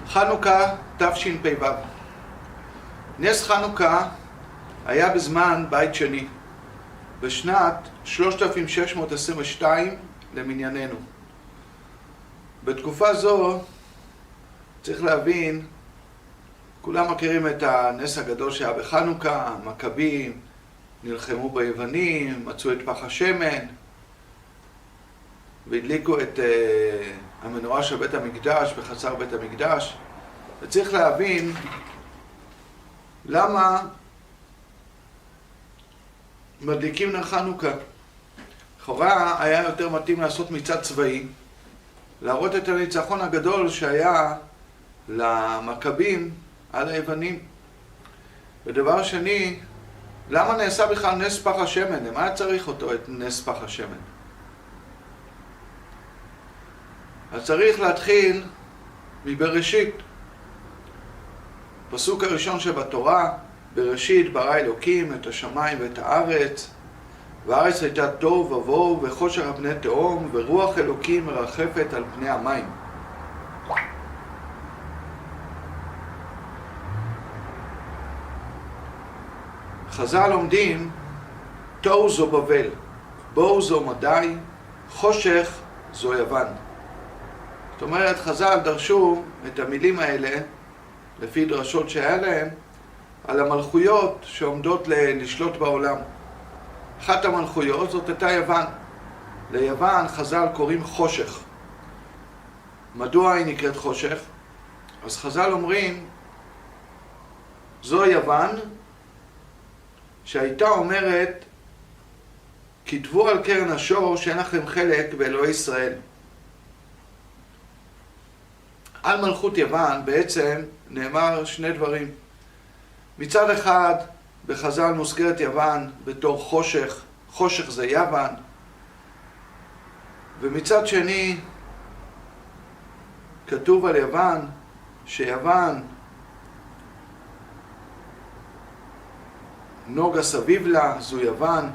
חנוכה תשפ"ו. נס חנוכה היה בזמן בית שני, בשנת 3622 למנייננו. בתקופה זו צריך להבין, כולם מכירים את הנס הגדול שהיה בחנוכה, המכבים נלחמו ביוונים, מצאו את פח השמן והדליקו את המנורה של בית המקדש בחצר בית המקדש. וצריך להבין למה מדליקים נר חנוכה. לכאורה היה יותר מתאים לעשות מצעד צבאי, להראות את הניצחון הגדול שהיה למכבים על היוונים. ודבר שני, למה נעשה בכלל נס פח השמן? למה היה צריך אותו, את נס פח השמן? אז צריך להתחיל מבראשית. פסוק הראשון שבתורה, בראשית ברא אלוקים את השמיים ואת הארץ, והארץ הייתה תוהו ובוהו וחושך על פני תהום, ורוח אלוקים מרחפת על פני המים. חז"ל לומדים, תוהו זו בבל, בוהו זו מדי, חושך זו יוון. זאת אומרת, חז"ל דרשו את המילים האלה, לפי דרשות שהיה להם, על המלכויות שעומדות לשלוט בעולם. אחת המלכויות זאת הייתה יוון. ליוון חז"ל קוראים חושך. מדוע היא נקראת חושך? אז חז"ל אומרים, זו יוון שהייתה אומרת, כתבו על קרן השור שאין לכם חלק באלוהי ישראל. על מלכות יוון בעצם נאמר שני דברים. מצד אחד בחז"ל מוזכרת יוון בתור חושך, חושך זה יוון, ומצד שני כתוב על יוון שיוון נוגה סביב לה, זו יוון.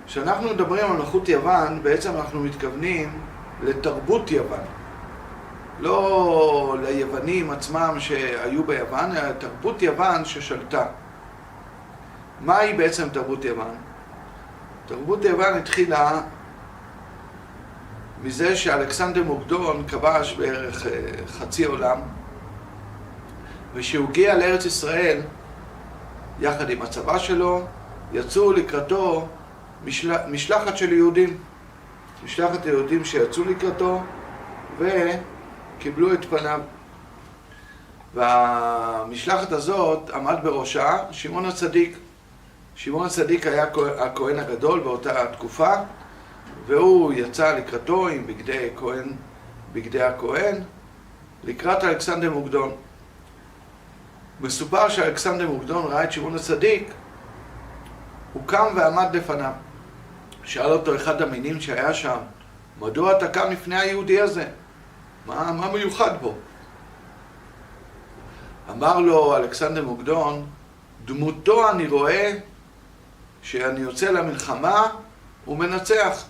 כשאנחנו מדברים על מלכות יוון, בעצם אנחנו מתכוונים לתרבות יוון. לא ליוונים עצמם שהיו ביוון, אלא תרבות יוון ששלטה. מהי בעצם תרבות יוון? תרבות יוון התחילה מזה שאלכסנדר מוקדון כבש בערך חצי עולם, ושהוא הגיע לארץ ישראל יחד עם הצבא שלו, יצאו לקראתו משלחת של יהודים. משלחת היהודים שיצאו לקראתו וקיבלו את פניו. והמשלחת הזאת עמד בראשה שמעון הצדיק. שמעון הצדיק היה הכהן הגדול באותה תקופה, והוא יצא לקראתו עם בגדי הכהן לקראת אלכסנדר מוקדון. מסופר שאלכסנדר מוקדון ראה את שמעון הצדיק, הוא קם ועמד לפניו. שאל אותו אחד המינים שהיה שם, מדוע אתה קם לפני היהודי הזה? מה מיוחד בו? אמר לו אלכסנדר מוקדון, דמותו אני רואה שאני יוצא למלחמה ומנצח.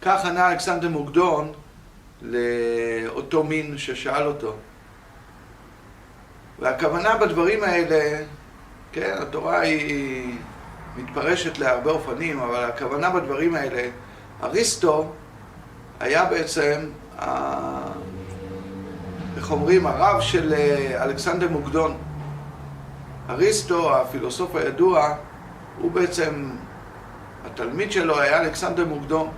כך ענה אלכסנדר מוקדון לאותו מין ששאל אותו. והכוונה בדברים האלה, כן, התורה היא מתפרשת להרבה אופנים, אבל הכוונה בדברים האלה, אריסטו היה בעצם, איך אומרים, הרב של אלכסנדר מוקדון. אריסטו, הפילוסוף הידוע, הוא בעצם, התלמיד שלו היה אלכסנדר מוקדון.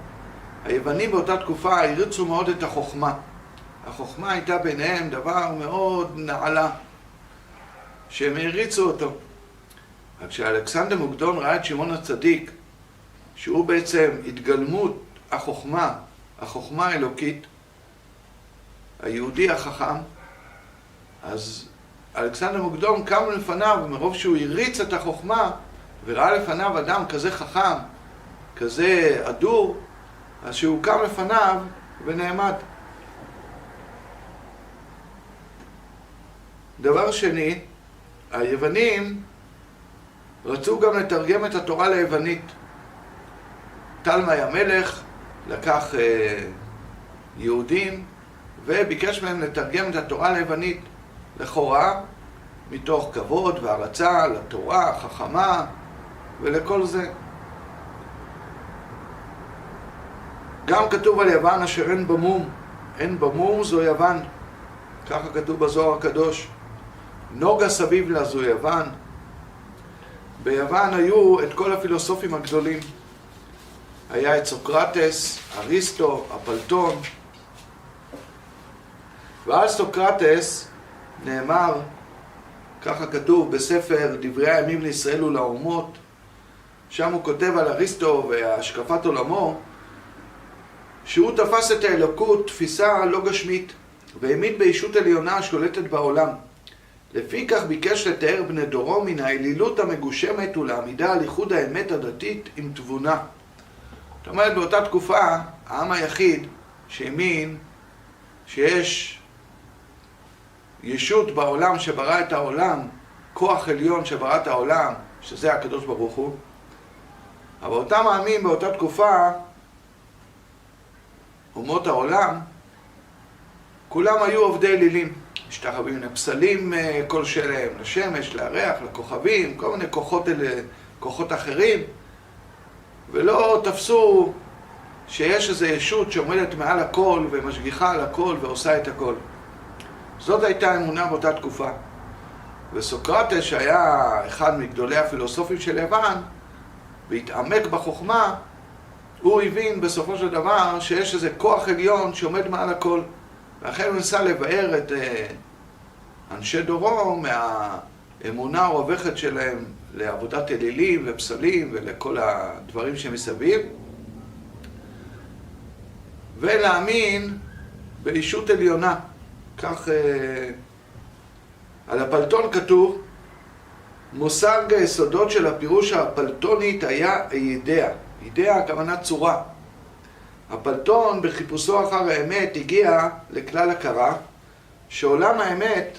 היוונים באותה תקופה הריצו מאוד את החוכמה. החוכמה הייתה ביניהם דבר מאוד נעלה, שהם הריצו אותו. רק כשאלכסנדר מוקדון ראה את שמעון הצדיק, שהוא בעצם התגלמות החוכמה, החוכמה האלוקית, היהודי החכם, אז אלכסנדר מוקדון קם לפניו, מרוב שהוא הריץ את החוכמה, וראה לפניו אדם כזה חכם, כזה אדור, אז שהוא קם לפניו ונעמד. דבר שני, היוונים רצו גם לתרגם את התורה ליוונית. תלמי המלך לקח יהודים וביקש מהם לתרגם את התורה ליוונית, לכאורה, מתוך כבוד והרצה לתורה, חכמה ולכל זה. גם כתוב על יוון אשר אין במום, אין במום זו יוון, ככה כתוב בזוהר הקדוש. נוגה סביב לה זו יוון. ביוון היו את כל הפילוסופים הגדולים. היה את סוקרטס, אריסטו, אפלטון. ועל סוקרטס נאמר, ככה כתוב בספר דברי הימים לישראל ולאומות, שם הוא כותב על אריסטו והשקפת עולמו, שהוא תפס את האלוקות תפיסה לא גשמית, והעמיד בישות עליונה השולטת בעולם. לפי כך ביקש לתאר בני דורו מן האלילות המגושמת ולעמידה על ייחוד האמת הדתית עם תבונה. זאת אומרת, באותה תקופה, העם היחיד שהאמין שיש ישות בעולם שברא את העולם, כוח עליון שברא את העולם, שזה הקדוש ברוך הוא, אבל אותם העמים באותה תקופה, אומות העולם, כולם היו עובדי אלילים, משתחווים לפסלים כל שלהם, לשמש, לירח, לכוכבים, כל מיני כוחות אחרים, ולא תפסו שיש איזו ישות שעומדת מעל הכל ומשגיחה על הכל ועושה את הכל. זאת הייתה אמונה באותה תקופה. וסוקרטס, שהיה אחד מגדולי הפילוסופים של יוון, והתעמק בחוכמה, הוא הבין בסופו של דבר שיש איזה כוח עליון שעומד מעל הכל. ואחרי הוא ניסה לבאר את אנשי דורו מהאמונה הרובכת שלהם לעבודת אלילים ופסלים ולכל הדברים שמסביב, ולהאמין בישות עליונה. כך על אפלטון כתוב, מושג היסודות של הפירוש האפלטונית היה אידאה. אידאה הכוונה צורה. אפלטון בחיפושו אחר האמת הגיע לכלל הכרה שעולם האמת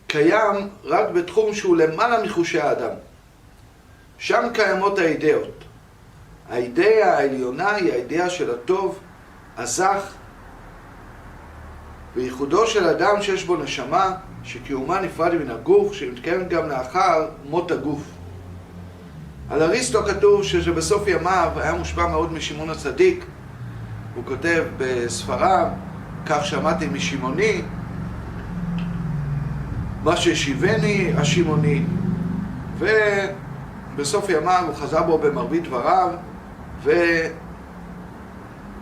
קיים רק בתחום שהוא למעלה מחושי האדם. שם קיימות האידאות. האידאה העליונה היא האידאה של הטוב, הזך, וייחודו של אדם שיש בו נשמה, שקיומה נפרד מן הגוף, שמתקיימת גם לאחר מות הגוף. על אריסטו כתוב שבסוף ימיו היה מושפע מאוד משמעון הצדיק. הוא כותב בספריו, כך שמעתי משמעוני, מה שהשיבני השמעוני. ובסוף ימיו הוא חזר בו במרבית דבריו,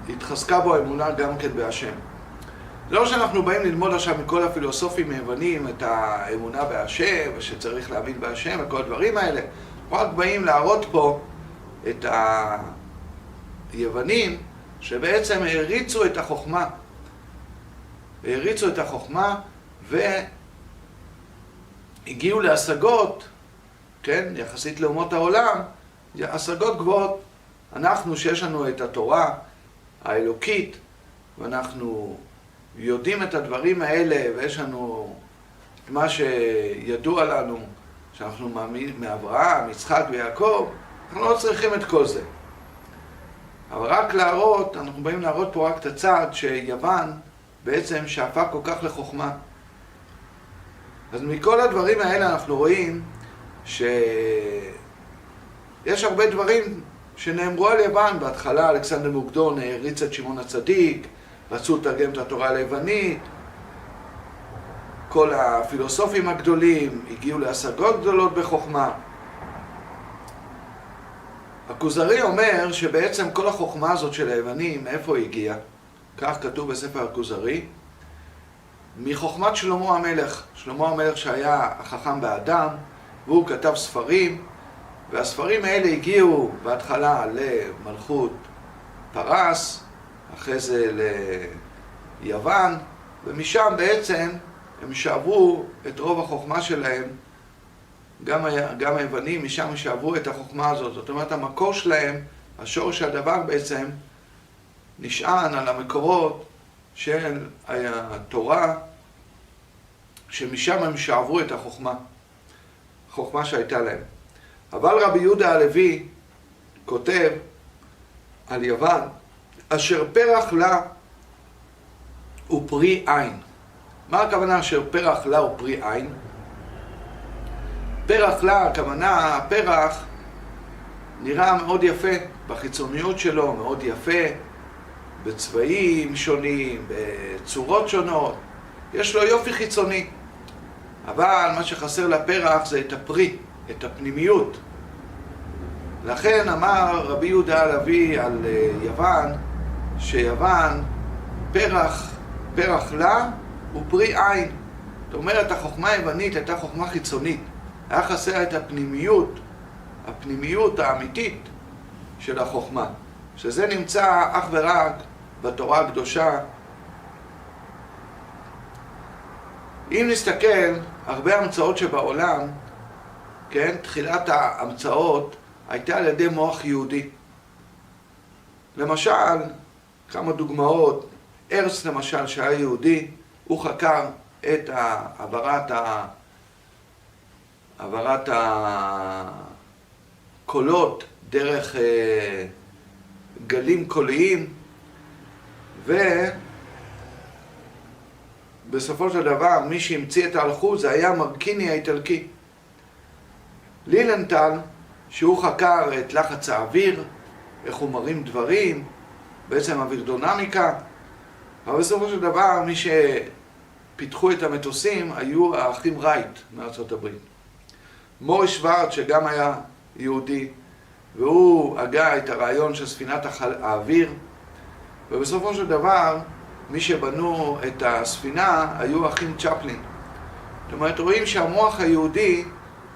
והתחזקה בו האמונה גם כן בהשם. לא שאנחנו באים ללמוד עכשיו מכל הפילוסופים היוונים את האמונה בהשם, ושצריך להאמין בהשם וכל הדברים האלה. רק באים להראות פה את היוונים שבעצם העריצו את החוכמה. העריצו את החוכמה והגיעו להשגות, כן, יחסית לאומות העולם, השגות גבוהות. אנחנו שיש לנו את התורה האלוקית, ואנחנו יודעים את הדברים האלה, ויש לנו את מה שידוע לנו, שאנחנו מאמינים מאברהם, יצחק ויעקב, אנחנו לא צריכים את כל זה. אבל רק להראות, אנחנו באים להראות פה רק את הצד שיוון בעצם שאפה כל כך לחוכמה. אז מכל הדברים האלה אנחנו רואים שיש הרבה דברים שנאמרו על יוון. בהתחלה אלכסנדר מוקדון העריץ את שמעון הצדיק, רצו לתרגם את התורה ליוונית, כל הפילוסופים הגדולים הגיעו להשגות גדולות בחוכמה. הכוזרי אומר שבעצם כל החוכמה הזאת של היוונים, מאיפה היא הגיעה? כך כתוב בספר הכוזרי, מחוכמת שלמה המלך. שלמה המלך שהיה החכם באדם, והוא כתב ספרים, והספרים האלה הגיעו בהתחלה למלכות פרס, אחרי זה ליוון, ומשם בעצם הם שאבו את רוב החוכמה שלהם, גם היוונים, משם שאבו את החוכמה הזאת. זאת אומרת, המקור שלהם, השורש הדבר בעצם, נשען על המקורות של התורה, שמשם הם שאבו את החוכמה שהייתה להם. אבל רבי יהודה הלוי כותב על יוון, אשר פרח לה הוא פרי עין. מה הכוונה אשר פרח לה הוא פרי עין? פרח לה, הכוונה, הפרח נראה מאוד יפה בחיצוניות שלו, מאוד יפה, בצבעים שונים, בצורות שונות, יש לו יופי חיצוני. אבל מה שחסר לפרח זה את הפרי, את הפנימיות. לכן אמר רבי יהודה הלוי על יוון, שיוון פרח לה הוא פרי עין. זאת אומרת, החוכמה היוונית הייתה חוכמה חיצונית. היה חסר את הפנימיות האמיתית של החוכמה, שזה נמצא אך ורק בתורה הקדושה. אם נסתכל, הרבה המצאות שבעולם, כן, תחילת ההמצאות הייתה על ידי מוח יהודי. למשל, כמה דוגמאות, ארץ למשל שהיה יהודי, הוא חקר את העברת הקולות דרך גלים קוליים, ובסופו של דבר מי שהמציא את האלחוט זה היה מרקיני האיטלקי. לילנטל, שהוא חקר את לחץ האוויר, איך הוא מרים דברים, בעצם אווירודינמיקה, אבל בסופו של דבר מי שפיתחו את המטוסים היו האחים רייט מארצות הברית. מוריס שוורץ, שגם היה יהודי, והוא הגה את הרעיון של ספינת האוויר, ובסופו של דבר מי שבנו את הספינה היו האחים צ'פלין. זאת אומרת, רואים שהמוח היהודי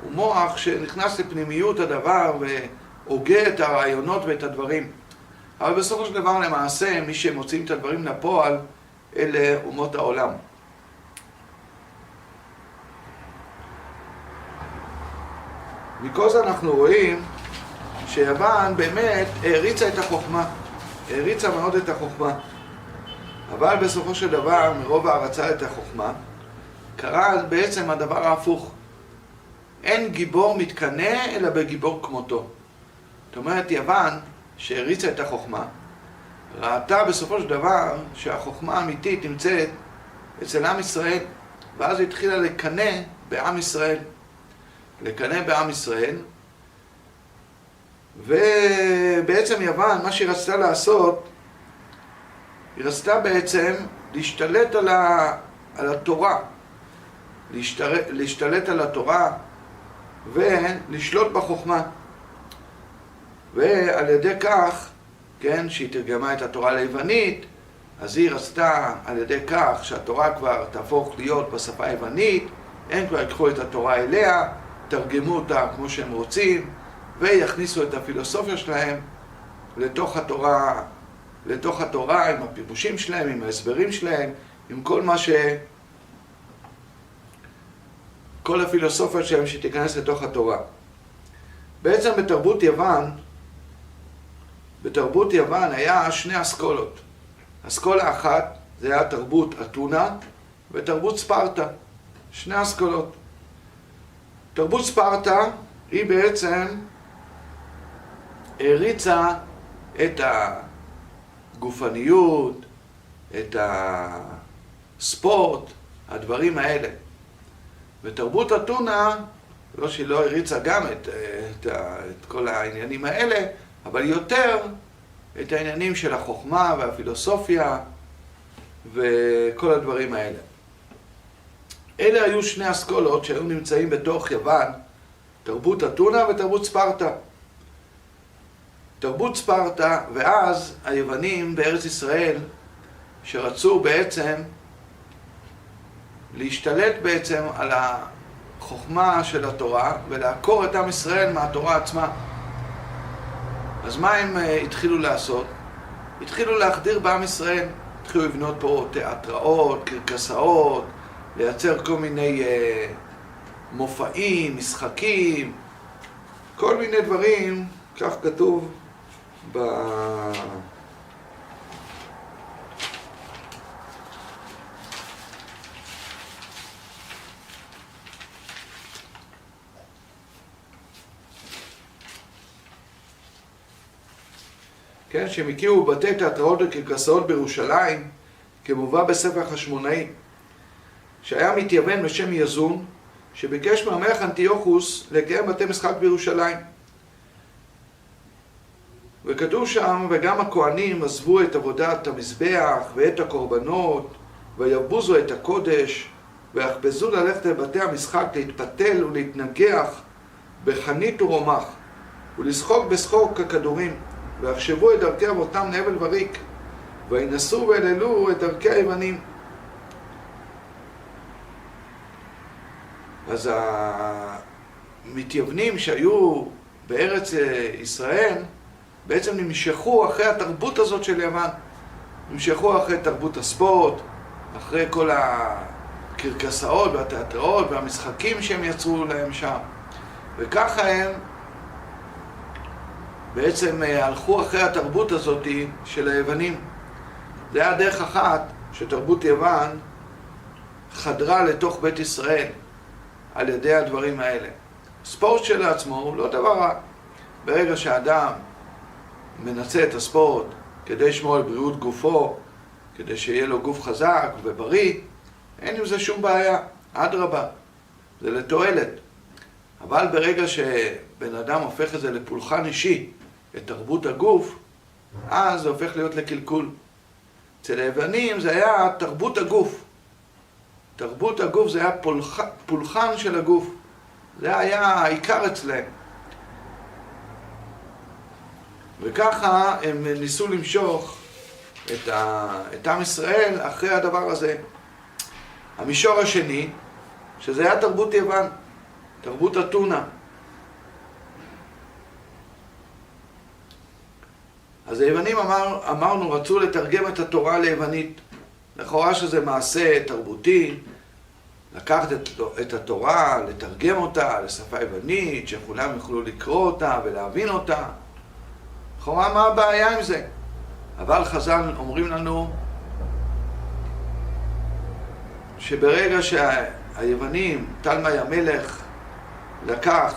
הוא מוח שנכנס לפנימיות הדבר והוגה את הרעיונות ואת הדברים. אבל בסופו של דבר למעשה מי שמוצאים את הדברים לפועל אלה אומות העולם. מכל זה אנחנו רואים שיוון באמת העריצה את החוכמה, העריצה מאוד את החוכמה. אבל בסופו של דבר, מרוב הערצה את החוכמה, קרה בעצם הדבר ההפוך. אין גיבור מתקנא אלא בגיבור כמותו. זאת אומרת, יוון שהעריצה את החוכמה, ראתה בסופו של דבר שהחוכמה האמיתית נמצאת אצל עם ישראל, ואז היא התחילה לקנא בעם ישראל. לקנא בעם ישראל, ובעצם יוון, מה שהיא רצתה לעשות, היא רצתה בעצם להשתלט על התורה, להשתלט על התורה ולשלוט בחוכמה. ועל ידי כך, כן, שהיא תרגמה את התורה ליוונית, אז היא רצתה על ידי כך שהתורה כבר תהפוך להיות בשפה היוונית, הם כבר יקחו את התורה אליה, תרגמו אותה כמו שהם רוצים, ויכניסו את הפילוסופיה שלהם לתוך התורה עם הפירושים שלהם, עם ההסברים שלהם, עם כל הפילוסופיה שלהם שתיכנס לתוך התורה. בעצם בתרבות יוון היה שני אסכולות. אסכולה אחת זה היה תרבות אתונה ותרבות ספרטה. שני אסכולות. תרבות ספרטה היא בעצם העריצה את הגופניות, את הספורט, הדברים האלה. ותרבות אתונה, לא שהיא לא העריצה גם את כל העניינים האלה, אבל יותר את העניינים של החוכמה והפילוסופיה וכל הדברים האלה. אלה היו שני אסכולות שהיו נמצאים בתוך יוון, תרבות אתונה ותרבות ספרטה. תרבות ספרטה, ואז היוונים בארץ ישראל שרצו בעצם להשתלט בעצם על החוכמה של התורה ולעקור את עם ישראל מהתורה עצמה. אז מה הם התחילו לעשות? התחילו להחדיר בעם ישראל, התחילו לבנות פה תיאטראות, קרקסאות, לייצר כל מיני מופעים, משחקים, כל מיני דברים, כך כתוב כן, שהם הקימו בתי תיאטראות וקרקסאות בירושלים, כמובא בספר החשמונאי, שהיה מתייוון בשם יזון, שביקש מהמלך אנטיוכוס לקיים בתי משחק בירושלים. וכתוב שם, וגם הכהנים עזבו את עבודת המזבח ואת הקורבנות, ויבוזו את הקודש, ויחפזו ללכת לבתי המשחק להתפתל ולהתנגח בחנית ורומח, ולשחוק בשחוק ככדורים, ויחשבו את דרכי אבותם נבל וריק, וינסו ואללו את דרכי היוונים. אז המתייוונים שהיו בארץ ישראל בעצם נמשכו אחרי התרבות הזאת של יוון, נמשכו אחרי תרבות הספורט, אחרי כל הקרקסאות והתיאטראות והמשחקים שהם יצרו להם שם, וככה הם בעצם הלכו אחרי התרבות הזאת של היוונים. זה היה דרך אחת שתרבות יוון חדרה לתוך בית ישראל על ידי הדברים האלה. ספורט שלעצמו הוא לא דבר רע. ברגע שהאדם מנצל את הספורט כדי לשמור על בריאות גופו, כדי שיהיה לו גוף חזק ובריא, אין עם זה שום בעיה, אדרבה, זה לתועלת. אבל ברגע שבן אדם הופך את זה לפולחן אישי, את תרבות הגוף, אז זה הופך להיות לקלקול. אצל היוונים זה היה תרבות הגוף. תרבות הגוף זה היה פולחן של הגוף. זה היה העיקר אצלהם. וככה הם ניסו למשוך את עם ישראל אחרי הדבר הזה. המישור השני, שזה היה תרבות יוון, תרבות אתונה. אז היוונים אמרנו, רצו לתרגם את התורה ליוונית. לכאורה שזה מעשה תרבותי, לקחת את התורה, לתרגם אותה לשפה יוונית, שכולם יוכלו לקרוא אותה ולהבין אותה. לכאורה מה הבעיה עם זה? אבל חז"ל אומרים לנו שברגע שהיוונים, תלמי המלך, לקח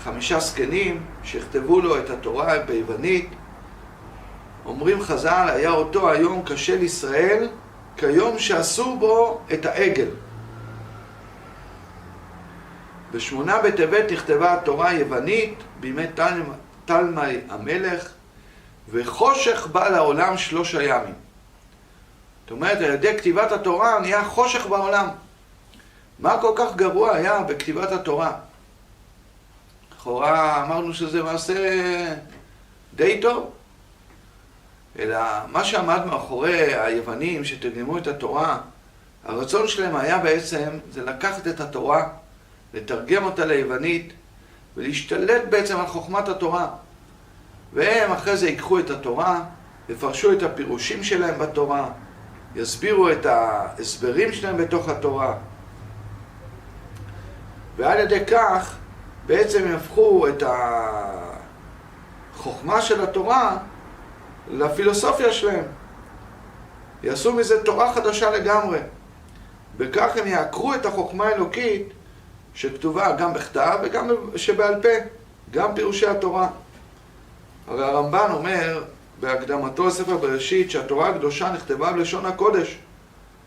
5 זקנים שיכתבו לו את התורה ביוונית, אומרים חז"ל, היה אותו היום קשה לישראל כיום שעשו בו את העגל. ב8 בטבת נכתבה התורה היוונית בימי תלמי המלך, וחושך בא לעולם 3 ימים. זאת אומרת, על ידי כתיבת התורה נהיה חושך בעולם. מה כל כך גרוע היה בכתיבת התורה? לכאורה אמרנו שזה מעשה די טוב. אלא מה שעמד מאחורי היוונים שתרגמו את התורה, הרצון שלהם היה בעצם זה לקחת את התורה, לתרגם אותה ליוונית ולהשתלט בעצם על חוכמת התורה. והם אחרי זה ייקחו את התורה, יפרשו את הפירושים שלהם בתורה, יסבירו את ההסברים שלהם בתוך התורה. ועל ידי כך בעצם יהפכו את החוכמה של התורה לפילוסופיה שלהם. יעשו מזה תורה חדשה לגמרי. בכך הם יעקרו את החוכמה האלוקית שכתובה גם בכתב וגם שבעל פה, גם פירושי התורה. הרי הרמב"ן אומר בהקדמתו לספר בראשית שהתורה הקדושה נכתבה בלשון הקודש.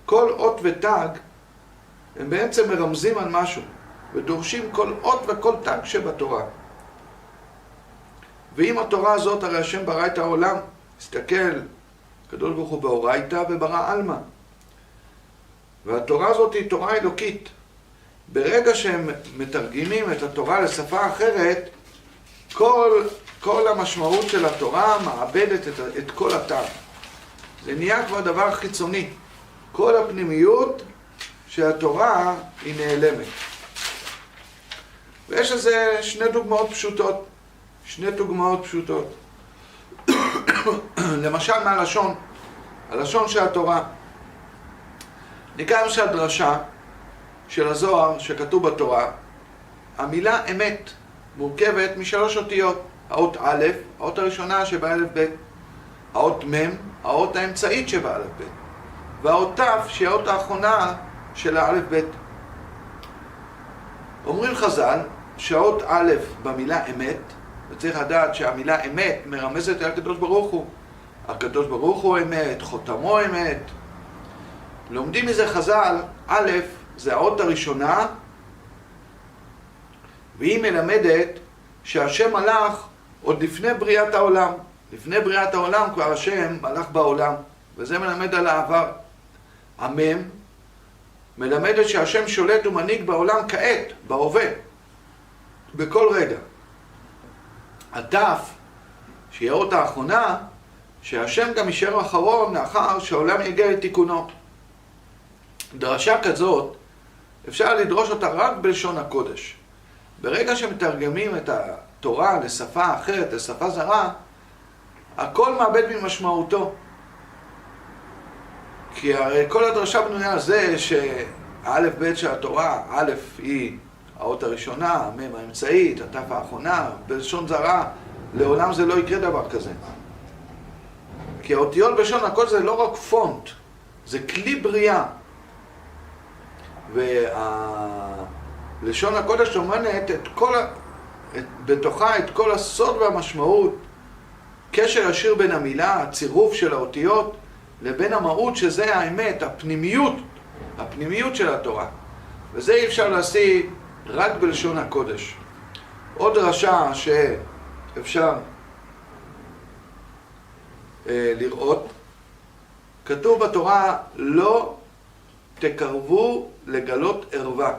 כל אות ותג הם בעצם מרמזים על משהו ודורשים כל אות וכל תג שבתורה. ואם התורה הזאת, הרי השם ברא את העולם, הסתכל, הקדוש ברוך הוא באורייתא וברא עלמא. והתורה הזאת היא תורה אלוקית. ברגע שהם מתרגמים את התורה לשפה אחרת, כל המשמעות של התורה מאבדת את כל הטעם. זה נהיה כבר דבר חיצוני. כל הפנימיות של התורה היא נעלמת. ויש לזה 2 דוגמאות פשוטות. 2 דוגמאות פשוטות. למשל מהלשון, הלשון של התורה. ניקח למשל דרשה של הזוהר שכתוב בתורה. המילה אמת מורכבת מ3 אותיות. האות א', האות הראשונה שבאלף ב', האות מ', האות האמצעית שבאלף ב', והאות ת' שהיא האות האחרונה של האלף ב'. אומרים חז"ל שהאות א' במילה אמת וצריך לדעת שהמילה אמת מרמזת על הקדוש ברוך הוא. הקדוש ברוך הוא אמת, חותמו אמת. לומדים מזה חז"ל, א', זה האות הראשונה, והיא מלמדת שהשם הלך עוד לפני בריאת העולם. לפני בריאת העולם כבר השם הלך בעולם, וזה מלמד על העבר. המם מלמדת שהשם שולט ומנהיג בעולם כעת, בהווה, בכל רגע. התף, שהיא האות האחרונה, שהשם גם יישאר אחרון לאחר שהעולם יגיע לתיקונו. דרשה כזאת, אפשר לדרוש אותה רק בלשון הקודש. ברגע שמתרגמים את התורה לשפה אחרת, לשפה זרה, הכל מאבד ממשמעותו. כי הרי כל הדרשה בנויה על זה שהאלף בית של התורה, א' היא האות הראשונה, המם האמצעית, התף האחרונה, בלשון זרה, לעולם זה לא יקרה דבר כזה. כי האותיות בלשון הקודש זה לא רק פונט, זה כלי בריאה. ולשון הקודש אומנת בתוכה את כל הסוד והמשמעות, קשר ישיר בין המילה, הצירוף של האותיות, לבין המהות שזה האמת, הפנימיות של התורה. וזה אי אפשר להשיג רק בלשון הקודש. עוד דרשה שאפשר לראות, כתוב בתורה לא תקרבו לגלות ערווה.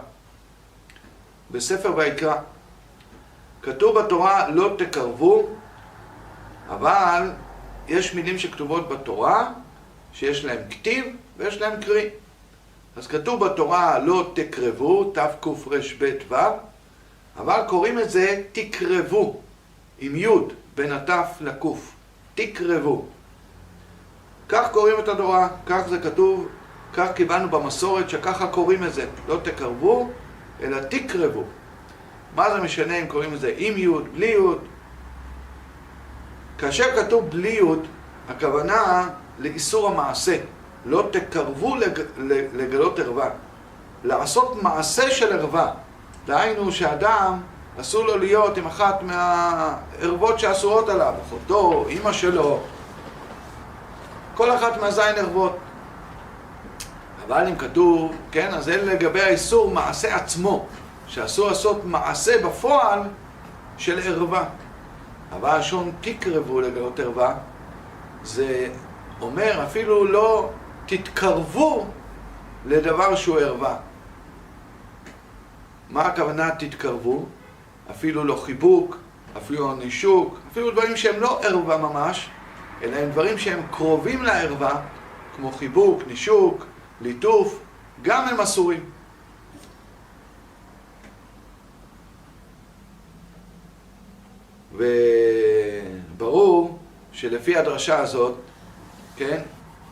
בספר ויקרא כתוב בתורה לא תקרבו, אבל יש מילים שכתובות בתורה שיש להם כתיב ויש להם קריא. אז כתוב בתורה לא תקרבו, תקרב, אבל קוראים את זה תקרבו, עם י' בין התף לקוף, תקרבו. כך קוראים את התורה, כך זה כתוב, כך קיבלנו במסורת שככה קוראים את זה, לא תקרבו, אלא תקרבו. מה זה משנה אם קוראים את זה עם י', בלי י'? כאשר כתוב בלי י', הכוונה לאיסור המעשה. לא תקרבו לגלות ערווה. לעשות מעשה של ערווה. דהיינו שאדם אסור לו להיות עם אחת מהערבות שאסורות עליו, אחותו, אמא שלו, כל אחת מהזין ערבות. אבל אם כתוב, כן, אז זה לגבי האיסור מעשה עצמו, שאסור לעשות מעשה בפועל של ערווה. אבל השון תקרבו לגלות ערווה, זה אומר אפילו לא תתקרבו לדבר שהוא ערווה. מה הכוונה תתקרבו? אפילו לא חיבוק, אפילו לא נישוק, אפילו דברים שהם לא ערווה ממש, אלא הם דברים שהם קרובים לערווה, כמו חיבוק, נישוק, ליטוף, גם הם אסורים. וברור שלפי הדרשה הזאת, כן,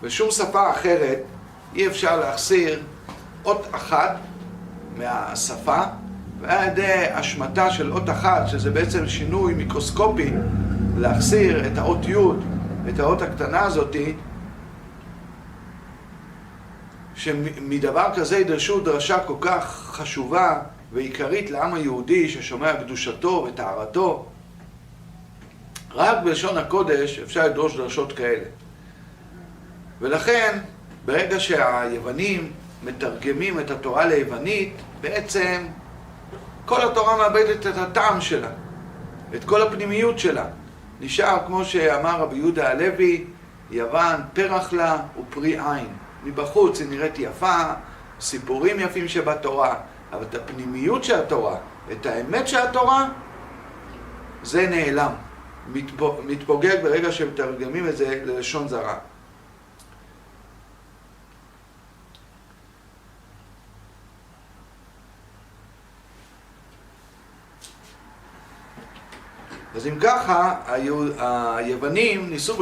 בשום שפה אחרת אי אפשר להחסיר אות אחת מהשפה, ועל ידי השמטה של אות אחת, שזה בעצם שינוי מיקרוסקופי, להחסיר את האות י', את האות הקטנה הזאת, שמדבר כזה ידרשו דרשה כל כך חשובה ועיקרית לעם היהודי ששומע קדושתו וטהרתו. רק בלשון הקודש אפשר לדרוש דרשות כאלה. ולכן, ברגע שהיוונים מתרגמים את התורה ליוונית, בעצם כל התורה מאבדת את הטעם שלה, את כל הפנימיות שלה. נשאר, כמו שאמר רבי יהודה הלוי, יוון פרח לה ופרי עין. מבחוץ היא נראית יפה, סיפורים יפים שבתורה, אבל את הפנימיות של התורה, את האמת של התורה, זה נעלם. מתפוגג ברגע שמתרגמים את זה ללשון זרה. אז אם ככה, היוונים ניסו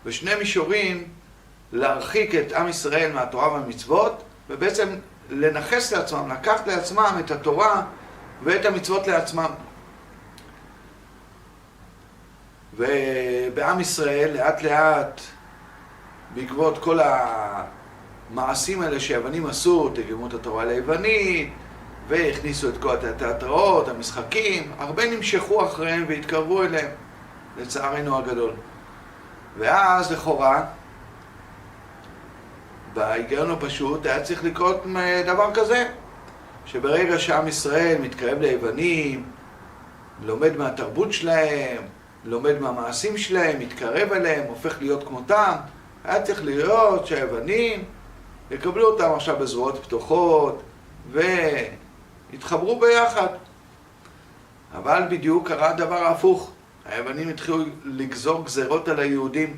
בשני מישורים להרחיק את עם ישראל מהתורה והמצוות, ובעצם לנחס לעצמם, לקחת לעצמם את התורה ואת המצוות לעצמם. ובעם ישראל לאט לאט, בעקבות כל המעשים האלה שהיוונים עשו, תרגמו את התורה ליוונית, והכניסו את כל התיאטראות, המשחקים, הרבה נמשכו אחריהם והתקרבו אליהם, לצערנו הגדול. ואז לכאורה, בהיגיון הפשוט היה צריך לקרות דבר כזה, שברגע שעם ישראל מתקרב ליוונים, לומד מהתרבות שלהם, לומד מהמעשים שלהם, מתקרב אליהם, הופך להיות כמותם, היה צריך להיות שהיוונים יקבלו אותם עכשיו בזרועות פתוחות והתחברו ביחד. אבל בדיוק קרה דבר הפוך. היוונים התחילו לגזור גזרות על היהודים.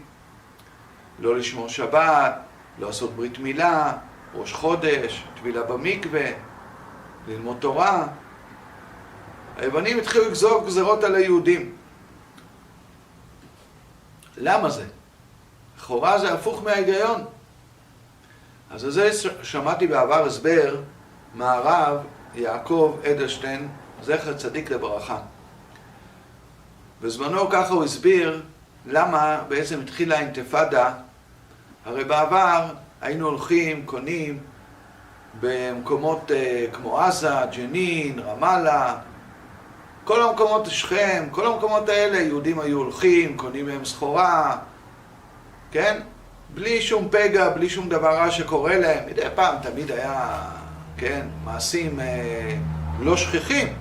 לא לשמור שבת, לא לעשות ברית מילה, ראש חודש, טבילה במקווה, ללמוד תורה. היוונים התחילו לגזור גזרות על היהודים. למה זה? לכאורה זה הפוך מההיגיון. אז על זה שמעתי בעבר הסבר מהרב יעקב אדלשטיין, זכר צדיק לברכה. בזמנו ככה הוא הסביר למה בעצם התחילה האינתיפאדה. הרי בעבר היינו הולכים, קונים במקומות כמו עזה, ג'נין, רמאללה, כל המקומות שכם, כל המקומות האלה יהודים היו הולכים, קונים מהם סחורה, כן? בלי שום פגע, בלי שום דבר רע שקורה להם. מדי פעם תמיד היה, כן, מעשים לא שכיחים,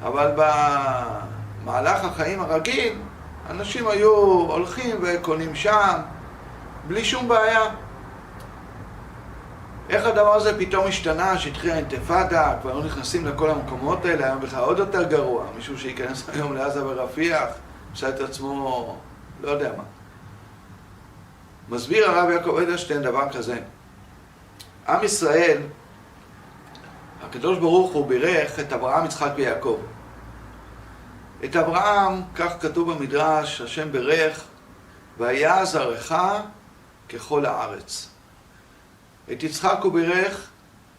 אבל במהלך החיים הרגיל אנשים היו הולכים וקונים שם בלי שום בעיה. איך הדבר הזה פתאום השתנה, שהתחילה האינתיפאדה, כבר לא נכנסים לכל המקומות האלה, היום בכלל עוד יותר גרוע, מישהו שייכנס היום לעזה ורפיח, עושה את עצמו, לא יודע מה. מסביר הרב יעקב אדלשטיין דבר כזה. עם ישראל, הקדוש ברוך הוא בירך את אברהם, יצחק ויעקב. את אברהם, כך כתוב במדרש, השם בירך, והיה זרעך ככל הארץ. את יצחק הוא בירך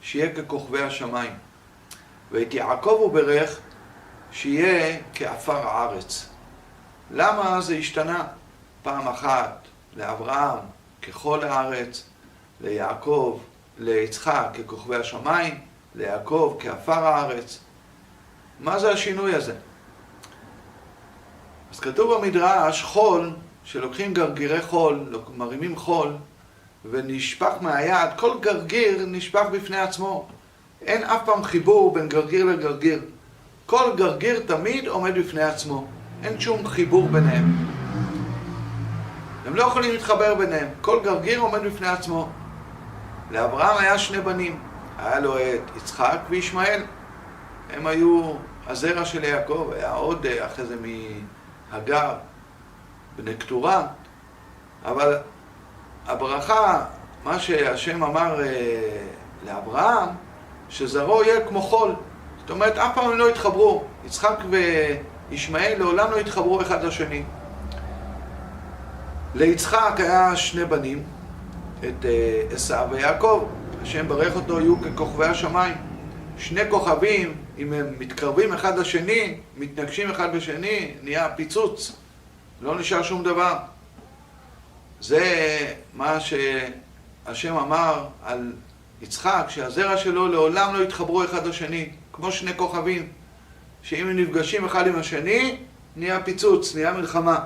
שיהיה ככוכבי השמיים. ואת יעקב הוא בירך שיהיה כעפר הארץ. למה זה השתנה? פעם אחת לאברהם ככל הארץ, ליעקב, ליצחק ככוכבי השמיים, ליעקב כעפר הארץ. מה זה השינוי הזה? אז כתוב במדרש חול, שלוקחים גרגירי חול, מרימים חול, ונשפך מהיד, כל גרגיר נשפך בפני עצמו. אין אף פעם חיבור בין גרגיר לגרגיר. כל גרגיר תמיד עומד בפני עצמו. אין שום חיבור ביניהם. הם לא יכולים להתחבר ביניהם. כל גרגיר עומד בפני עצמו. לאברהם היה שני בנים. היה לו את יצחק וישמעאל. הם היו הזרע של יעקב. היה עוד אחרי זה מהגר, בני קטורה. אבל הברכה, מה שהשם אמר לאברהם, שזרעו יהיה כמו חול. זאת אומרת, אף פעם הם לא התחברו. יצחק וישמעאל לעולם לא התחברו אחד לשני. ליצחק היה שני בנים, את עשיו ויעקב. השם ברך אותו, יהיו ככוכבי השמיים. שני כוכבים, אם הם מתקרבים אחד לשני, מתנגשים אחד בשני, נהיה פיצוץ. לא נשאר שום דבר. זה מה שהשם אמר על יצחק, שהזרע שלו לעולם לא יתחברו אחד לשני, כמו שני כוכבים, שאם הם נפגשים אחד עם השני, נהיה פיצוץ, נהיה מלחמה.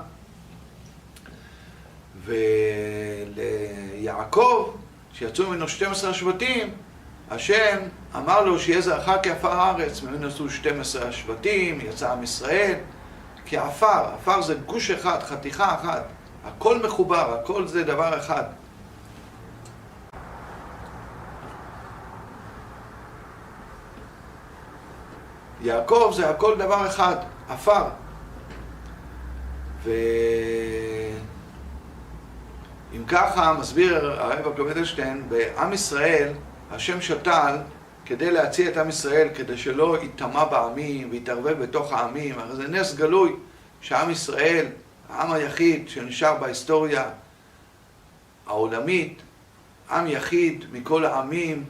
וליעקב, שיצאו ממנו 12 שבטים, השם אמר לו שיהיה זרעך כעפר הארץ. ממנו יצאו 12 שבטים, יצא עם ישראל כעפר. עפר זה גוש אחד, חתיכה אחת. הכל מחובר, הכל זה דבר אחד. יעקב זה הכל דבר אחד, עפר. ואם ככה מסביר הרב יעקב אדלשטיין, בעם ישראל השם שתל כדי להציע את עם ישראל, כדי שלא יטמע בעמים ויתערבב בתוך העמים. הרי זה נס גלוי שעם ישראל, העם היחיד שנשאר בהיסטוריה העולמית, עם יחיד מכל העמים,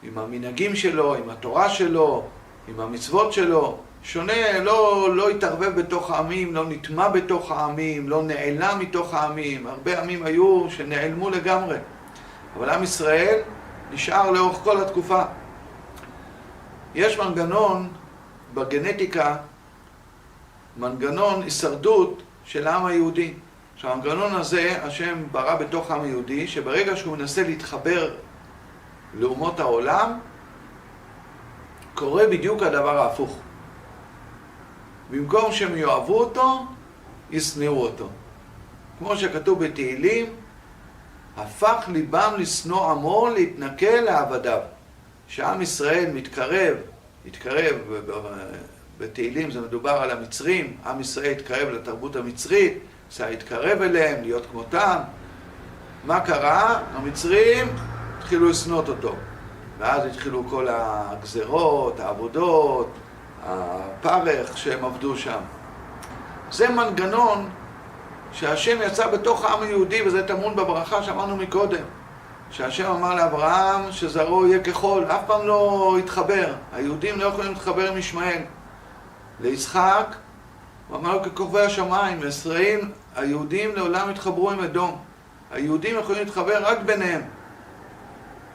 עם המנהגים שלו, עם התורה שלו, עם המצוות שלו, שונה, לא התערבב בתוך העמים, לא נטמע בתוך העמים, לא נעלם מתוך העמים. הרבה עמים היו שנעלמו לגמרי, אבל עם ישראל נשאר לאורך כל התקופה. יש מנגנון בגנטיקה, מנגנון הישרדות של העם היהודי. שהמנגנון הזה, השם ברא בתוך העם היהודי, שברגע שהוא מנסה להתחבר לאומות העולם, קורה בדיוק הדבר ההפוך. במקום שהם יאהבו אותו, ישנאו אותו. כמו שכתוב בתהילים, הפך ליבם לשנוא עמו, להתנכל לעבדיו. שעם ישראל התקרב, בתהילים זה מדובר על המצרים, עם ישראל התקרב לתרבות המצרית, זה התקרב אליהם, להיות כמותם. מה קרה? המצרים התחילו לשנות אותו. ואז התחילו כל הגזרות, העבודות, הפרך שהם עבדו שם. זה מנגנון שהשם יצא בתוך העם היהודי, וזה טמון בברכה שאמרנו מקודם. שהשם אמר לאברהם שזרעו יהיה כחול, אף פעם לא התחבר. היהודים לא יכולים להתחבר עם ישמעאל. ליצחק, הוא אמר לו ככוכבי השמיים, ישראל, היהודים לעולם התחברו עם אדום. היהודים יכולים להתחבר רק ביניהם.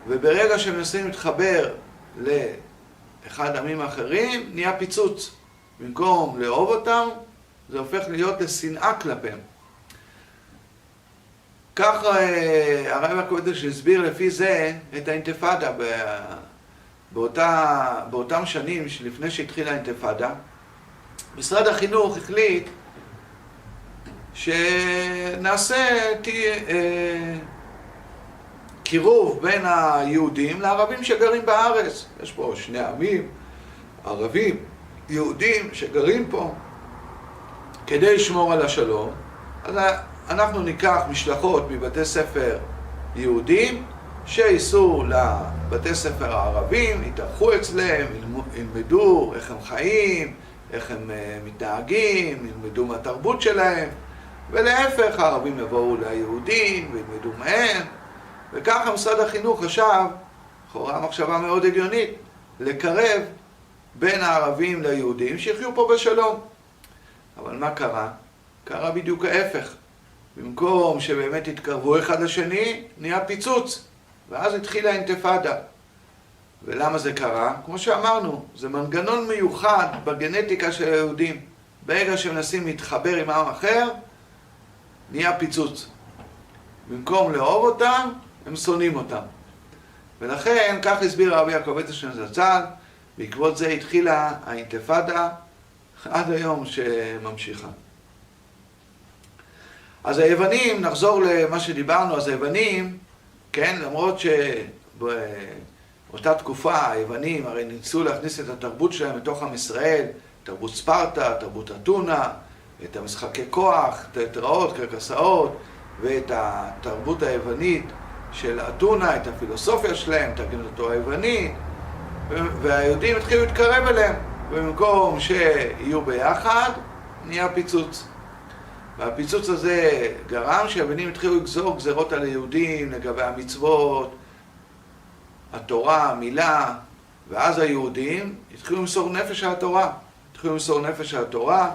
וברגע שהם מנסים להתחבר לאחד עמים אחרים, נהיה פיצוץ. במקום לאהוב אותם, זה הופך להיות לשנאה כלפיהם. כך הרב הקודש הסביר לפי זה את האינתיפאדה באותם שנים לפני שהתחילה האינתיפאדה. משרד החינוך החליט שנעשה קירוב בין היהודים לערבים שגרים בארץ. יש פה שני עמים, ערבים, יהודים שגרים פה, כדי לשמור על השלום. אז אנחנו ניקח משלחות מבתי ספר יהודים שייסעו לבתי ספר הערבים, יתארחו אצלם, ילמדו איך הם חיים, איך הם מתנהגים, ילמדו מהתרבות שלהם, ולהפך הערבים יבואו ליהודים וילמדו מהם. וככה משרד החינוך חשב, לכאורה מחשבה מאוד הגיונית, לקרב בין הערבים ליהודים שיחיו פה בשלום. אבל מה קרה? קרה בדיוק ההפך. במקום שבאמת התקרבו אחד לשני, נהיה פיצוץ. ואז התחילה האינתיפאדה. ולמה זה קרה? כמו שאמרנו, זה מנגנון מיוחד בגנטיקה של היהודים. ברגע שמנסים להתחבר עם עם אחר, נהיה פיצוץ. במקום לאהוב אותם, הם שונאים אותם. ולכן, כך הסביר הרב יעקב אדלשטיין זצ"ל, בעקבות זה התחילה האינתיפאדה עד היום שממשיכה. אז היוונים, נחזור למה שדיברנו, אז היוונים, כן, למרות שבאותה תקופה היוונים הרי ניסו להכניס את התרבות שלהם לתוך עם ישראל, תרבות ספרטה, תרבות אתונה, את המשחקי כוח, את התראות, קרקסאות, ואת התרבות היוונית של אתונה, את הפילוסופיה שלהם, את הגנתו היוונית, והיהודים התחילו להתקרב אליהם, ובמקום שיהיו ביחד, נהיה פיצוץ. והפיצוץ הזה גרם שהיוונים התחילו לגזור גזרות על היהודים לגבי המצוות, התורה, המילה, ואז היהודים התחילו למסור נפש על התורה. התחילו למסור נפש על התורה,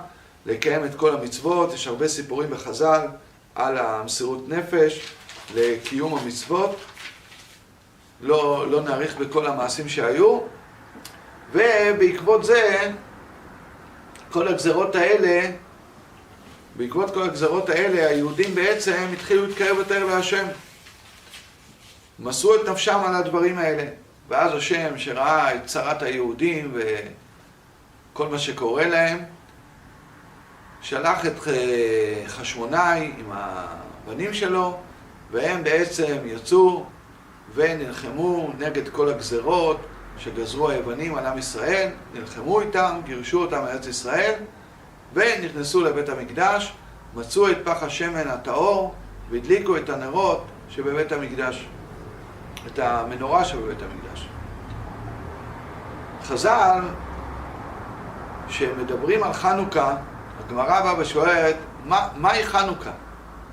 לקיים את כל המצוות. יש הרבה סיפורים בחז"ל על המסירות נפש לקיום המצוות. לא נאריך בכל המעשים שהיו. ובעקבות זה, בעקבות כל הגזרות האלה, היהודים בעצם התחילו להתקרב יותר להשם. מסרו את נפשם על הדברים האלה. ואז השם שראה את צרת היהודים וכל מה שקורה להם, שלח את חשמונאי עם הבנים שלו, והם בעצם יצאו ונלחמו נגד כל הגזרות שגזרו היוונים על עם ישראל, נלחמו איתם, גירשו אותם מארץ ישראל, ונכנסו לבית המקדש, מצאו את פח השמן הטהור, והדליקו את הנרות שבבית המקדש, את המנורה שבבית המקדש. חז"ל, שמדברים על חנוכה, הגמרא באה ושואלת, מהי חנוכה?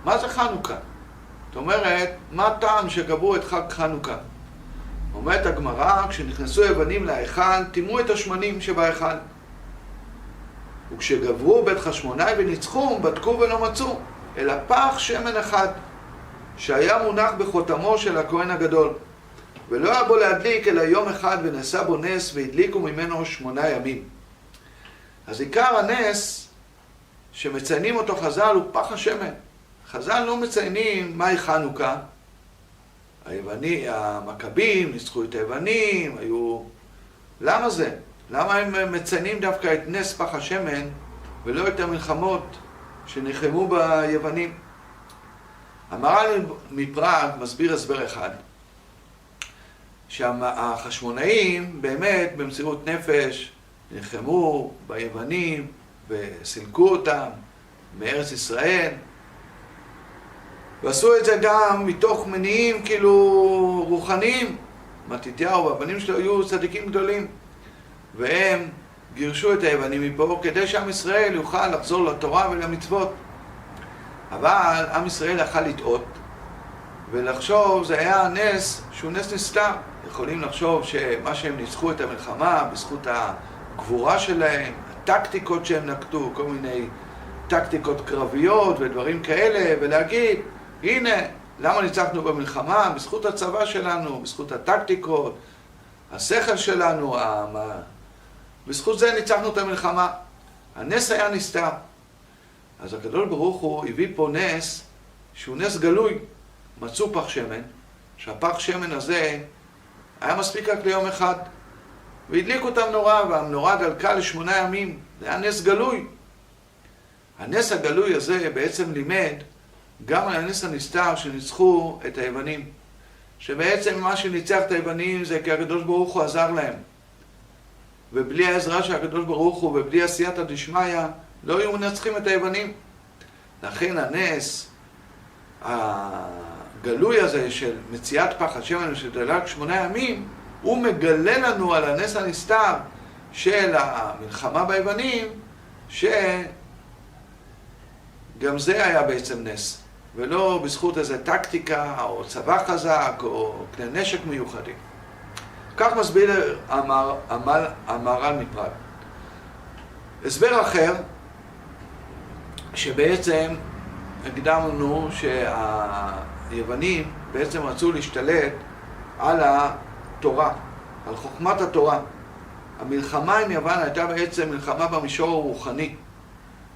מה זה חנוכה? זאת אומרת, מה הטעם שגברו את חג חנוכה? אומרת הגמרא, כשנכנסו היוונים להיכל, טימאו את השמנים שבהיכל. וכשגברו בית חשמונאי וניצחו, בדקו ולא מצאו, אלא פח שמן אחד, שהיה מונח בחותמו של הכהן הגדול. ולא היה בו להדליק אלא יום אחד, ונעשה בו נס, והדליקו ממנו 8 ימים. אז עיקר הנס שמציינים אותו חז"ל הוא פח השמן. חז"ל לא מציינים מהי חנוכה. המכבים ניצחו את היוונים, היו... למה זה? למה הם מציינים דווקא את נס פח השמן ולא את המלחמות שנחמו ביוונים? המהר"ל מפראג מסביר הסבר אחד, שהחשמונאים באמת במסירות נפש נלחמו ביוונים וסילקו אותם מארץ ישראל, ועשו את זה גם מתוך מניעים כאילו רוחניים. מתתיהו והבנים שלו היו צדיקים גדולים, והם גירשו את היוונים מפה כדי שעם ישראל יוכל לחזור לתורה ולמצוות. אבל עם ישראל יכל לטעות ולחשוב זה היה נס שהוא נס נסתר. יכולים לחשוב שמה שהם ניצחו את המלחמה בזכות הגבורה שלהם, הטקטיקות שהם נקטו, כל מיני טקטיקות קרביות ודברים כאלה, ולהגיד הנה למה ניצחנו במלחמה? בזכות הצבא שלנו, בזכות הטקטיקות, השכל שלנו, בזכות זה ניצחנו את המלחמה. הנס היה נסתר. אז הקדוש ברוך הוא הביא פה נס שהוא נס גלוי. מצאו פח שמן, שהפח שמן הזה היה מספיק רק ליום אחד, והדליקו את המנורה, והמנורה דלקה ל8 ימים. זה היה נס גלוי. הנס הגלוי הזה בעצם לימד גם על הנס הנסתר שניצחו את היוונים. שבעצם מה שניצח את היוונים זה כי הקדוש ברוך הוא עזר להם. ובלי העזרה של הקדוש ברוך הוא ובלי עשייתא דשמיא לא היו מנצחים את היוונים. לכן הנס הגלוי הזה של מציאת פח השמן שדלק 8 ימים, הוא מגלה לנו על הנס הנסתר של המלחמה ביוונים, שגם זה היה בעצם נס, ולא בזכות איזו טקטיקה או צבא חזק או כלי נשק מיוחדים. כך מסביר המהר"ל מפראג. הסבר אחר, שבעצם הקדמנו שהיוונים בעצם רצו להשתלט על התורה, על חוכמת התורה. המלחמה עם יוון הייתה בעצם מלחמה במישור הרוחני,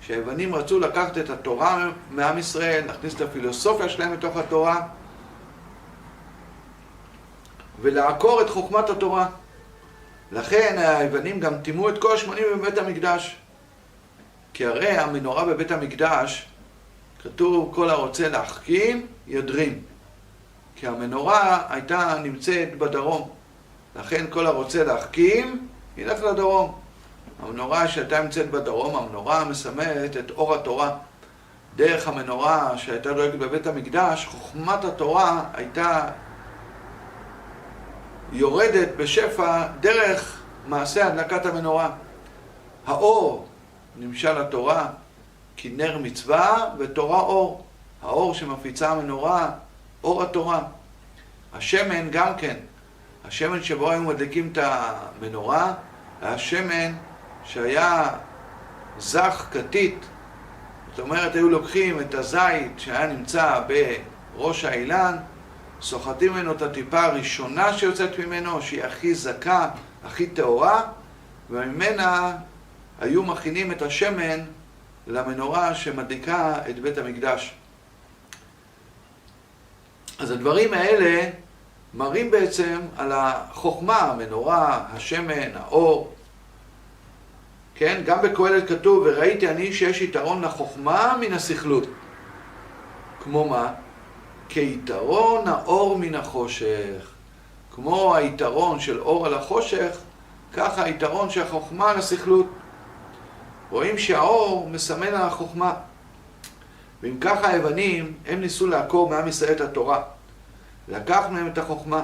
שהיוונים רצו לקחת את התורה מעם ישראל, להכניס את הפילוסופיה שלהם לתוך התורה, ולעקור את חוכמת התורה. לכן היוונים גם טימאו את כל השמנים בבית המקדש. כי הרי המנורה בבית המקדש, כתוב כל הרוצה להחכים ידרים. כי המנורה הייתה נמצאת בדרום. לכן כל הרוצה להחכים ילך לדרום. המנורה שהייתה נמצאת בדרום, המנורה מסמלת את אור התורה. דרך המנורה שהייתה דואגת בבית המקדש, חוכמת התורה הייתה יורדת בשפע דרך מעשה הדלקת המנורה. האור נמשל התורה כי נר מצווה ותורה אור. האור שמפיצה המנורה, אור התורה. השמן גם כן. השמן שבו היו מדליקים את המנורה, היה שמן שהיה זך כתית. זאת אומרת, היו לוקחים את הזית שהיה נמצא בראש האילן, סוחטים ממנו את הטיפה הראשונה שיוצאת ממנו, שהיא הכי זכה, הכי טהורה, וממנה היו מכינים את השמן למנורה שמדליקה את בית המקדש. אז הדברים האלה מראים בעצם על החוכמה, המנורה, השמן, האור. כן? גם בקהלת כתוב, וראיתי אני שיש יתרון לחוכמה מן הסכלות. כמו מה? כיתרון האור מן החושך. כמו היתרון של אור על החושך, ככה היתרון של החוכמה על הסכלות. רואים שהאור מסמן על החוכמה. ואם ככה היוונים, הם ניסו לעקור מעם ישראל את התורה. לקח מהם את החוכמה.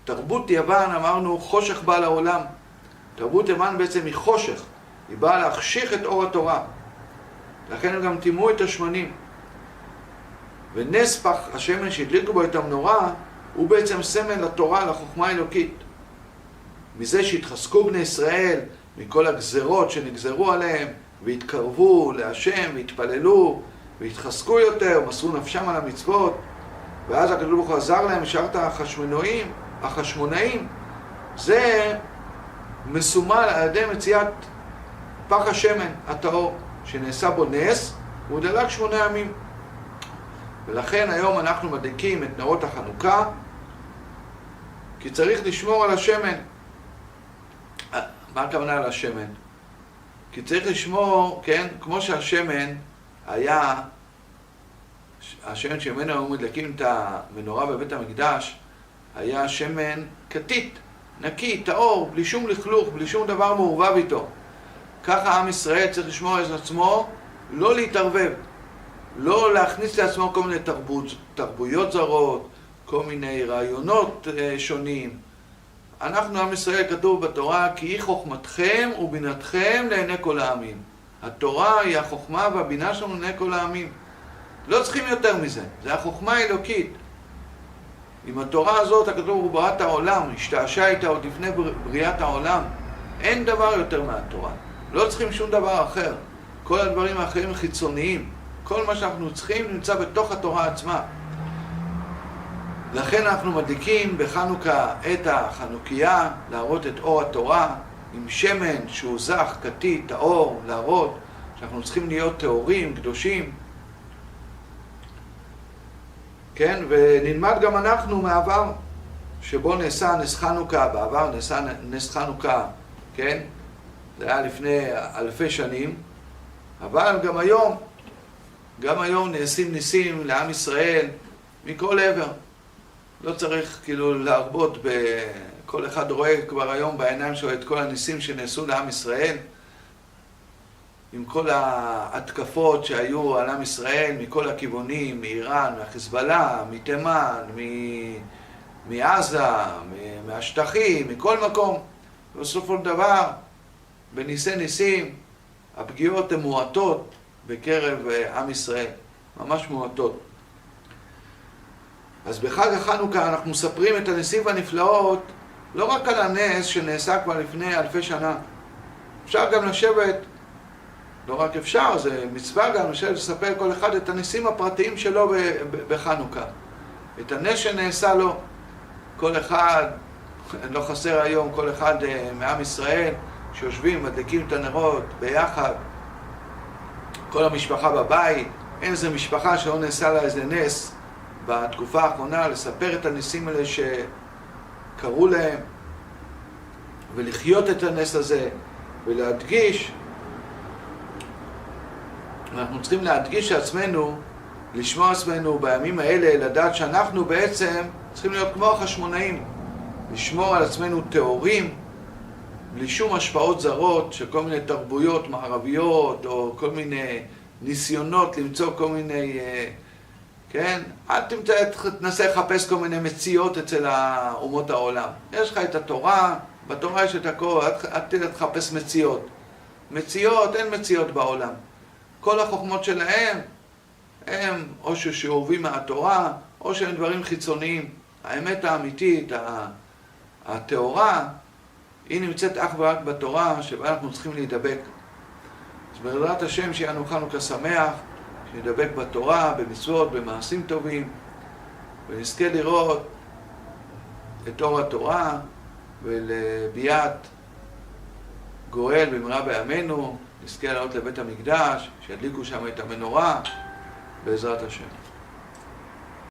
תרבות יוון, אמרנו, חושך בא לעולם. תרבות יוון בעצם היא חושך. היא באה להחשיך את אור התורה. לכן הם גם טימאו את השמנים. ונס פח השמן שהדליקו בו את המנורה, הוא בעצם סמל לתורה, לחוכמה האלוקית. מזה שהתחזקו בני ישראל מכל הגזרות שנגזרו עליהם, והתקרבו להשם, והתפללו, והתחזקו יותר, מסרו נפשם על המצוות, ואז הקדוש ברוך הוא עזר להם, שאר את החשמונאים, החשמונאים, זה מסומל על ידי מציאת פח השמן הטהור, שנעשה בו נס, והוא דלק 8 ימים. ולכן היום אנחנו מדליקים את נרות החנוכה, כי צריך לשמור על השמן. מה הכוונה על השמן? כי צריך לשמור, כן, כמו שהשמן היה, השמן שממנו היו מדליקים את המנורה בבית המקדש, היה שמן כתית, נקי, טהור, בלי שום לכלוך, בלי שום דבר מעורבב איתו. ככה עם ישראל צריך לשמור על עצמו, לא להתערבב, לא להכניס לעצמו כל מיני תרבויות זרות, כל מיני רעיונות שונים. אנחנו, עם ישראל, כתוב בתורה, כי היא חוכמתכם ובינתכם לעיני כל העמים. התורה היא החוכמה והבינה שלנו לעיני כל העמים. לא צריכים יותר מזה, זה החוכמה האלוקית. עם התורה הזאת, הכתוב הוא ברא את העולם, השתעשע איתה עוד לפני בריאת העולם. אין דבר יותר מהתורה. לא צריכים שום דבר אחר. כל הדברים האחרים חיצוניים. כל מה שאנחנו צריכים נמצא בתוך התורה עצמה. לכן אנחנו מדליקים בחנוכה את החנוכיה, להראות את אור התורה, עם שמן שהוא זך, כתית, טהור, להראות שאנחנו צריכים להיות טהורים, קדושים. כן, ונלמד גם אנחנו מעבר, שבו נעשה נס חנוכה, בעבר נעשה נס חנוכה, כן? זה היה לפני 1000 שנים, אבל גם היום נעשים ניסים לעם ישראל מכל עבר. לא צריך כאילו להרבות כל אחד רואה כבר היום בעיניים שלו את כל הניסים שנעשו לעם ישראל, עם כל ההתקפות שהיו על עם ישראל מכל הכיוונים, מאיראן, מהחיזבאללה, מתימן, מעזה, מהשטחים, מכל מקום. בסופו של דבר, בניסי ניסים, הפגיעות הן מועטות בקרב עם ישראל, ממש מועטות. אז בחג החנוכה אנחנו מספרים את הניסים והנפלאות לא רק על הנס שנעשה כבר לפני 1000 שנה. אפשר גם לשבת, לא רק אפשר, זה מצווה גם לשבת לספר כל אחד את הניסים הפרטיים שלו בחנוכה. את הנס שנעשה לו, כל אחד, לא חסר היום, כל אחד מעם ישראל שיושבים, מדליקים את הנרות ביחד, כל המשפחה בבית, אין איזה משפחה שלא נעשה לה איזה נס בתקופה האחרונה, לספר את הניסים האלה שקרו להם, ולחיות את הנס הזה, ולהדגיש. אנחנו צריכים להדגיש עצמנו, לשמוע עצמנו בימים האלה, לדעת שאנחנו בעצם צריכים להיות כמו החשמונאים, לשמור על עצמנו טהורים, בלי שום השפעות זרות של כל מיני תרבויות מערביות, או כל מיני ניסיונות למצוא כל מיני, כן? אל תנסה לחפש כל מיני מציאות אצל אומות העולם. יש לך את התורה, בתורה יש את הכל, אל תחפש מציאות. מציאות, אין מציאות בעולם. כל החוכמות שלהם הם או ששאובים מהתורה, או שהם דברים חיצוניים. האמת האמיתית, התורה, היא נמצאת אך ורק בתורה שבה אנחנו צריכים להידבק. אז בעזרת השם שיהיה לנו חנוכה שמח, שנדבק בתורה, במצוות, במעשים טובים, ונזכה לראות את אור התורה ולביאת גואל במהרה בימינו, נזכה לעלות לבית המקדש, שידליקו שם את המנורה, בעזרת השם.